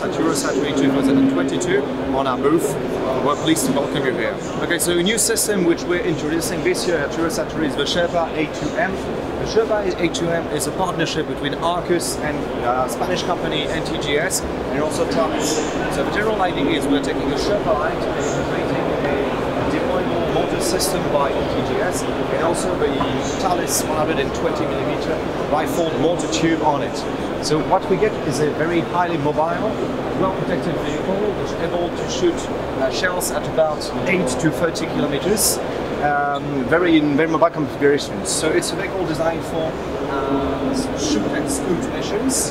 ARQUUS at EUROSATORY 2022 on our booth. We're pleased to welcome you here. Okay, so a new system which we're introducing this year at EUROSATORY is the Sherpa A2m. The Sherpa A2m is a partnership between ARQUUS and Spanish company NTGS and also TALIS. So the general idea is we're taking a Sherpa line to integrating a deployable motor system by NTGS and also the TALIS 120mm bifold motor tube on it. So what we get is a very highly mobile, well-protected vehicle which is able to shoot shells at about 8 to 30 kilometers, very mobile configurations. So it's a vehicle designed for shoot and scoot missions,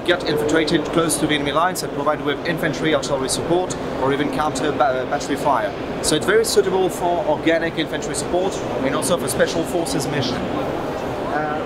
get infiltrated close to the enemy lines and provided with infantry, artillery support, or even counter battery fire. So it's very suitable for organic infantry support and also for special forces mission.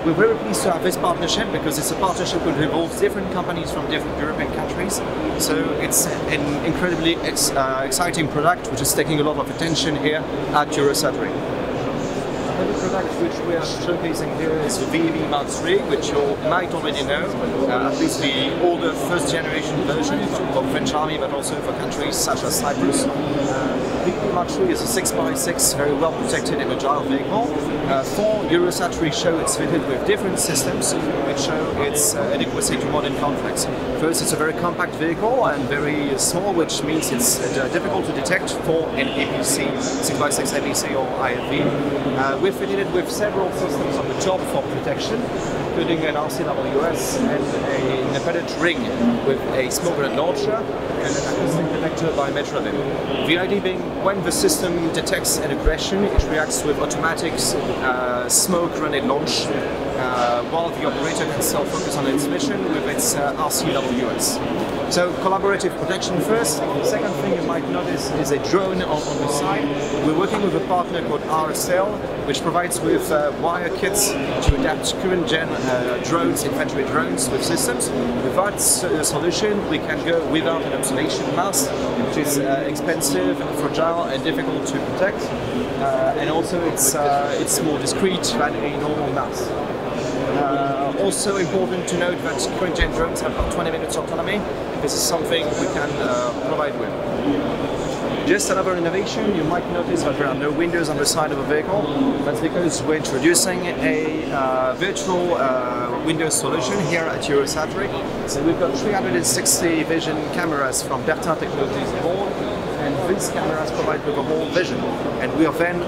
We're very pleased to have this partnership because it's a partnership which involves different companies from different European countries. So it's an incredibly exciting product which is taking a lot of attention here at EUROSATORY. Another product which we are showcasing here is the VEV Mark III, which you might already know, at least the older first generation version for the French Army, but also for countries such as Cyprus. VEV Mark III is a 6x6, very well protected and agile vehicle. For EUROSATORY show, it's fitted with different systems which show its adequacy to modern conflicts. First, it's a very compact vehicle and very small, which means it's difficult to detect for an APC, 6x6 APC or IFV. We've fitted it with several systems on the top for protection, including an RCWS and an independent ring with a smoke grenade launcher and an acoustic detector by Metrovim. The idea being, when the system detects an aggression, it reacts with automatic smoke grenade launch, while the operator can still focus on its mission with its RCWS. So collaborative protection first. The second thing you might notice is a drone on the side. We're working with a partner called RSL, which provides with wire kits to adapt current gen drones, infantry drones with systems. With that solution, we can go without an observation mask, which is expensive, fragile, and difficult to protect. And also, it's more discreet than a normal mask. Also important to note that current gen drones have about 20 minutes autonomy. This is something we can provide with. Just another innovation, you might notice that there are no windows on the side of the vehicle. That's because we're introducing a virtual window solution here at EUROSATORY. So we've got 360 vision cameras from Bertin Technologies aboard, and these cameras provide with a whole vision. And we are then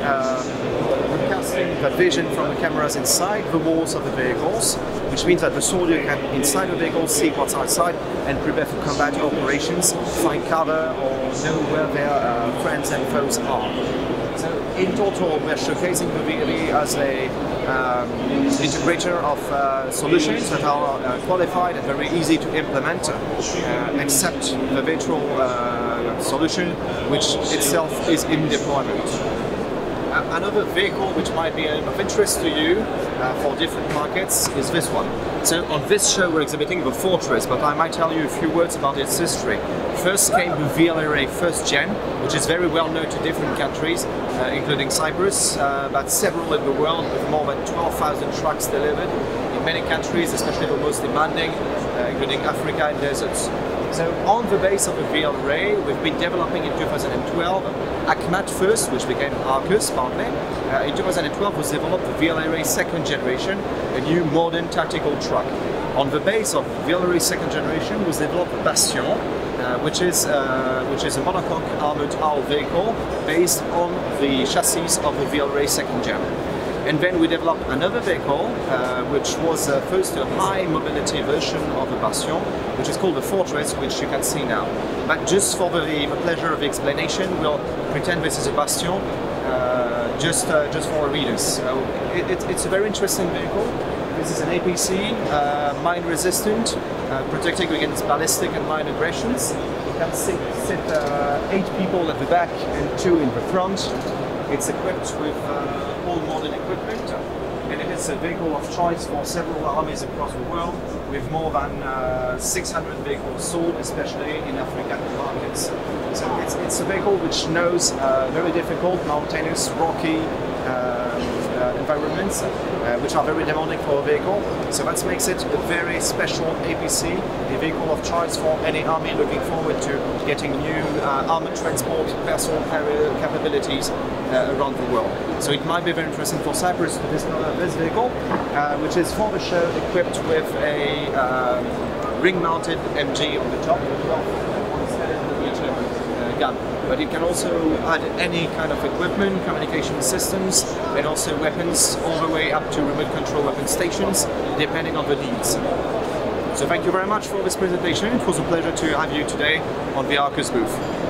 broadcasting that vision from the cameras inside the walls of the vehicles, which means that the soldier can, inside the vehicle, see what's outside and prepare for combat operations, find cover, or know where their friends and foes are. So in total, we're showcasing the VEV as an integrator of solutions that are qualified and very easy to implement, except the virtual solution, which itself is in deployment. Another vehicle which might be of interest to you for different markets is this one. So on this show we're exhibiting the Fortress, but I might tell you a few words about its history. First came the VLRA first gen, which is very well known to different countries, including Cyprus, but several in the world, with more than 12,000 trucks delivered in many countries, especially the most demanding, including Africa and deserts. So on the base of the VLRA, we've been developing in 2012 ACMAT first, which became ARQUUS partly. In 2012 was developed the VLRA second generation, a new modern tactical truck. On the base of VLRA second generation was developed the Bastion, which is a monocoque armored hull vehicle based on the chassis of the VLRA second gen. And then we developed another vehicle, which was first a high mobility version of the Bastion, which is called the Fortress, which you can see now. But just for the pleasure of the explanation, we'll pretend this is a Bastion, just for our readers. So it's a very interesting vehicle. This is an APC, mine resistant, protecting against ballistic and mine aggressions. You can sit 8 people at the back and 2 in the front. It's equipped with all modern equipment, and it is a vehicle of choice for several armies across the world, with more than 600 vehicles sold, especially in African markets. So it's a vehicle which knows very difficult, mountainous, rocky environments, which are very demanding for a vehicle. So that makes it a very special APC, a vehicle of choice for any army looking forward to getting new armored transport vessel capabilities around the world. So it might be very interesting for Cyprus to discover this vehicle, which is for the show equipped with a ring-mounted MG on the top, gun. But it can also add any kind of equipment, communication systems, and also weapons, all the way up to remote control weapon stations, depending on the needs. So thank you very much for this presentation. It was a pleasure to have you today on the ARQUUS booth.